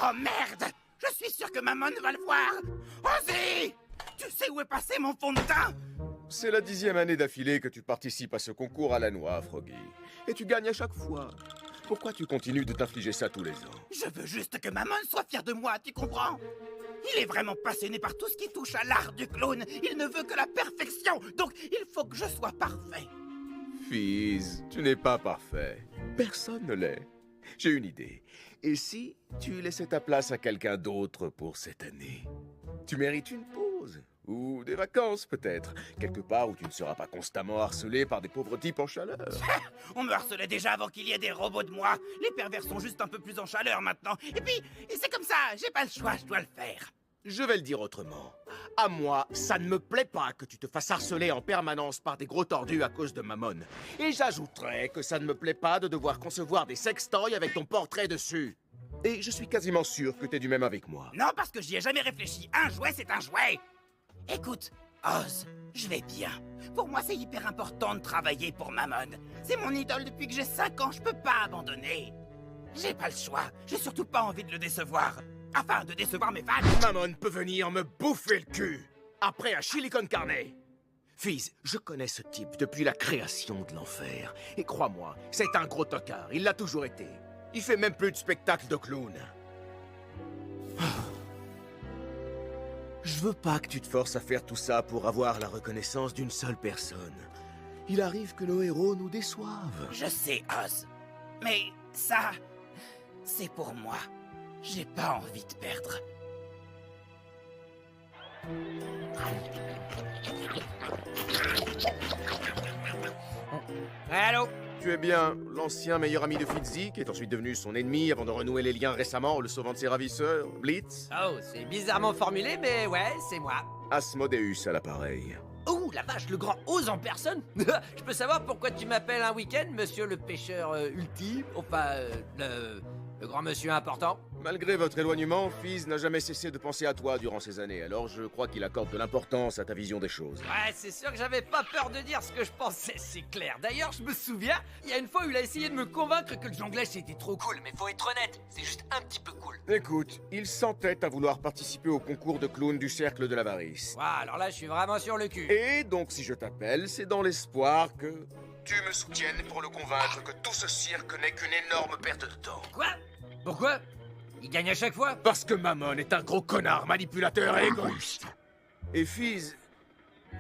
Oh merde! Je suis sûr que Mammon va le voir! Ozzy! Tu sais où est passé mon fond de teint? C'est la 10e année d'affilée que tu participes à ce concours à la noix, Froggy. Et tu gagnes à chaque fois. Pourquoi tu continues de t'infliger ça tous les ans? Je veux juste que Mammon soit fier de moi, tu comprends? Il est vraiment passionné par tout ce qui touche à l'art du clown. Il ne veut que la perfection, donc il faut que je sois parfait. Fizz, tu n'es pas parfait. Personne ne l'est. J'ai une idée. Et si tu laissais ta place à quelqu'un d'autre pour cette année? Tu mérites une pause. Ou des vacances, peut-être. Quelque part où tu ne seras pas constamment harcelé par des pauvres types en chaleur. On me harcelait déjà avant qu'il y ait des robots de moi. Les pervers sont juste un peu plus en chaleur maintenant. Et puis, c'est comme ça, j'ai pas le choix, je dois le faire. Je vais le dire autrement. À moi, ça ne me plaît pas que tu te fasses harceler en permanence par des gros tordus à cause de Mammon. Et j'ajouterais que ça ne me plaît pas de devoir concevoir des sextoys avec ton portrait dessus. Et je suis quasiment sûr que t'es du même avec moi. Non, parce que j'y ai jamais réfléchi. Un jouet, c'est un jouet. Écoute, Oz, je vais bien. Pour moi, c'est hyper important de travailler pour Mammon. C'est mon idole depuis que j'ai 5 ans, je peux pas abandonner. J'ai pas le choix, j'ai surtout pas envie de le décevoir. Afin de décevoir mes fans. Mammon peut venir me bouffer le cul. Après un chili con carne. Fizz, je connais ce type depuis la création de l'enfer. Et crois-moi, c'est un gros tocard, il l'a toujours été. Il fait même plus de spectacle de clown. Je veux pas que tu te forces à faire tout ça pour avoir la reconnaissance d'une seule personne. Il arrive que nos héros nous déçoivent. Je sais, Oz. Mais ça, c'est pour moi. J'ai pas envie de perdre. Allô? Tu es bien l'ancien meilleur ami de Fizzy, qui est ensuite devenu son ennemi avant de renouer les liens récemment en le sauvant de ses ravisseurs, Blitz? Oh, c'est bizarrement formulé, mais ouais, c'est moi. Asmodeus à l'appareil. Oh, la vache, le grand Oz en personne. Je peux savoir pourquoi tu m'appelles un week-end, monsieur le pêcheur ultime? Enfin, le grand monsieur important? Malgré votre éloignement, Fizz n'a jamais cessé de penser à toi durant ces années, alors je crois qu'il accorde de l'importance à ta vision des choses. Ouais, c'est sûr que j'avais pas peur de dire ce que je pensais, c'est clair. D'ailleurs, je me souviens, il y a une fois où il a essayé de me convaincre que le jonglage c'était trop cool, mais faut être honnête, c'est juste un petit peu cool. Écoute, il s'entête à vouloir participer au concours de clown du Cercle de l'Avarice. Ouais, alors là, je suis vraiment sur le cul. Et donc, si je t'appelle, c'est dans l'espoir que tu me soutiennes pour le convaincre que tout ce cirque n'est qu'une énorme perte de temps. Quoi? Pourquoi? Il gagne à chaque fois? Parce que Mammon est un gros connard manipulateur et égoïste. Et Fizz,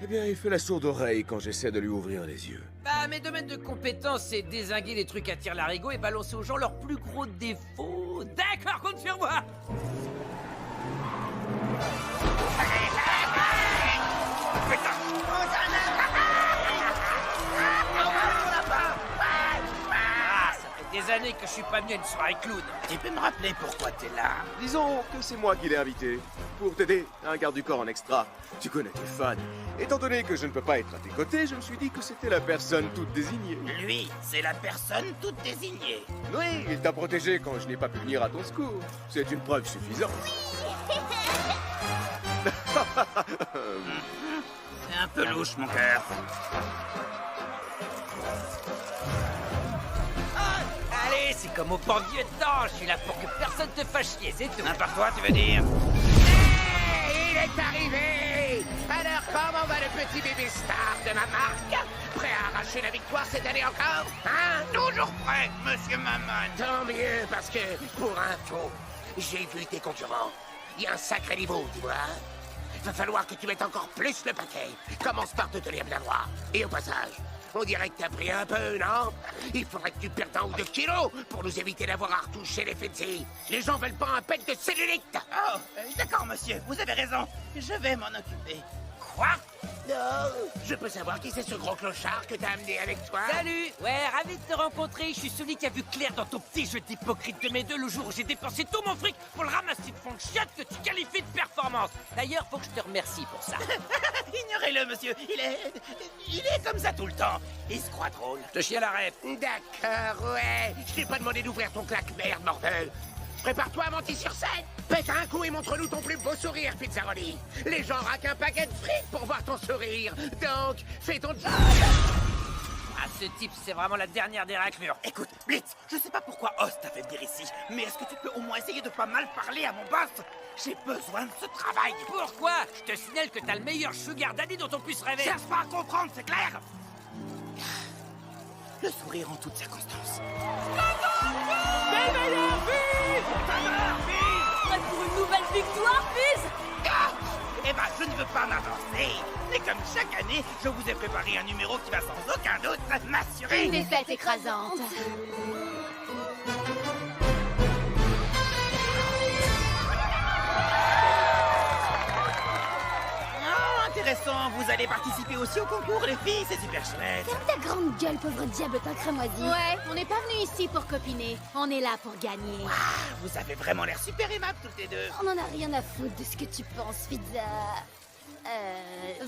eh bien, il fait la sourde oreille quand j'essaie de lui ouvrir les yeux. Bah, mes domaines de compétences, c'est dézinguer les trucs à tire-larigot et balancer aux gens leurs plus gros défauts. D'accord, compte sur moi! Ah, ça fait des années que je suis pas venu à une soirée clown. Tu peux me rappeler pourquoi t'es là? Disons que c'est moi qui l'ai invité. Pour t'aider, un garde du corps en extra. Tu connais tes fans. Étant donné que je ne peux pas être à tes côtés, je me suis dit que c'était la personne toute désignée. Lui, c'est la personne toute désignée. Oui, il t'a protégé quand je n'ai pas pu venir à ton secours. C'est une preuve suffisante. C'est un peu louche, mon cœur. Allez, c'est comme au bon vieux temps, je suis là pour que personne te fasse chier, c'est tout. N'importe quoi, tu veux dire? Il est arrivé! Alors comment va le petit bébé star de ma marque? Prêt à arracher la victoire cette année encore? Hein? Toujours prêt, monsieur Mammon. Tant mieux, parce que, pour info, j'ai vu tes concurrents. Il y a un sacré niveau, tu vois. Va falloir que tu mettes encore plus le paquet. Commence par te tenir bien droit. Et au passage, on dirait que t'as pris un peu, non? Il faudrait que tu perdes 1 ou 2 kilos pour nous éviter d'avoir à retoucher les Fizzy. Les gens veulent pas un pet de cellulite. Oh, d'accord, monsieur, vous avez raison. Je vais m'en occuper. Quoi? Non, je peux savoir qui c'est ce gros clochard que t'as amené avec toi? Salut! Ouais, ravi de te rencontrer. Je suis celui qui a vu clair dans ton petit jeu d'hypocrite de mes deux le jour où j'ai dépensé tout mon fric pour le ramassis de fond de chiottes que tu qualifies de performance. D'ailleurs, faut que je te remercie pour ça. Ignorez-le, monsieur. Il est comme ça tout le temps. Il se croit drôle. Je te chie à la rêve. D'accord, ouais. Je t'ai pas demandé d'ouvrir ton claque-merde, mortel. Prépare-toi à monter sur scène. Pète un coup et montre-nous ton plus beau sourire, Pizzaroli. Les gens raquent un paquet de fric pour voir ton sourire. Donc, fais ton job. Ah, ce type, c'est vraiment la dernière des raclures. Écoute, Blitz, je sais pas pourquoi Oz t'a fait venir ici, mais est-ce que tu peux au moins essayer de pas mal parler à mon boss? J'ai besoin de ce travail. Pourquoi? Je te signale que t'as le meilleur sugar daddy dont on puisse rêver. Cherche pas à comprendre, c'est clair? Le sourire en toutes circonstances. Prêt pour une nouvelle victoire, Fizz? Ah, eh ben, je ne veux pas m'avancer. Mais comme chaque année, je vous ai préparé un numéro qui va sans aucun doute m'assurer... Une défaite écrasante. Ah, intéressant. Vous allez participer aussi au concours, les filles. C'est super chouette. Ferme ta grande gueule, pauvre diablotin cramoisi. Ouais, on n'est pas venu ici pour copiner. On est là pour gagner. Ah, vous avez vraiment l'air super aimables toutes les deux. On en a rien à foutre de ce que tu penses, Pizza.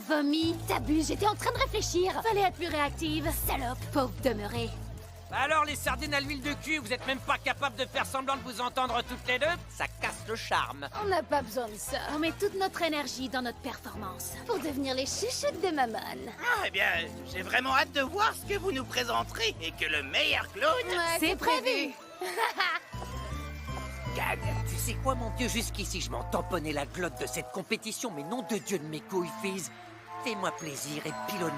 Vomi, t'abuses, j'étais en train de réfléchir. Fallait être plus réactive. Salope, pauvre demeurée. Alors, les sardines à l'huile de cul, vous êtes même pas capable de faire semblant de vous entendre toutes les deux? Ça casse le charme. On n'a pas besoin de ça. On met toute notre énergie dans notre performance pour devenir les chouchoutes de Mammon. Ah, eh bien, j'ai vraiment hâte de voir ce que vous nous présenterez et que le meilleur clown Ouais, c'est prévu. Gagne. Tu sais quoi, mon Dieu, jusqu'ici, je m'en tamponnais la glotte de cette compétition, mais nom de Dieu de mes couilles, Fizz. Fais-moi plaisir et pilonne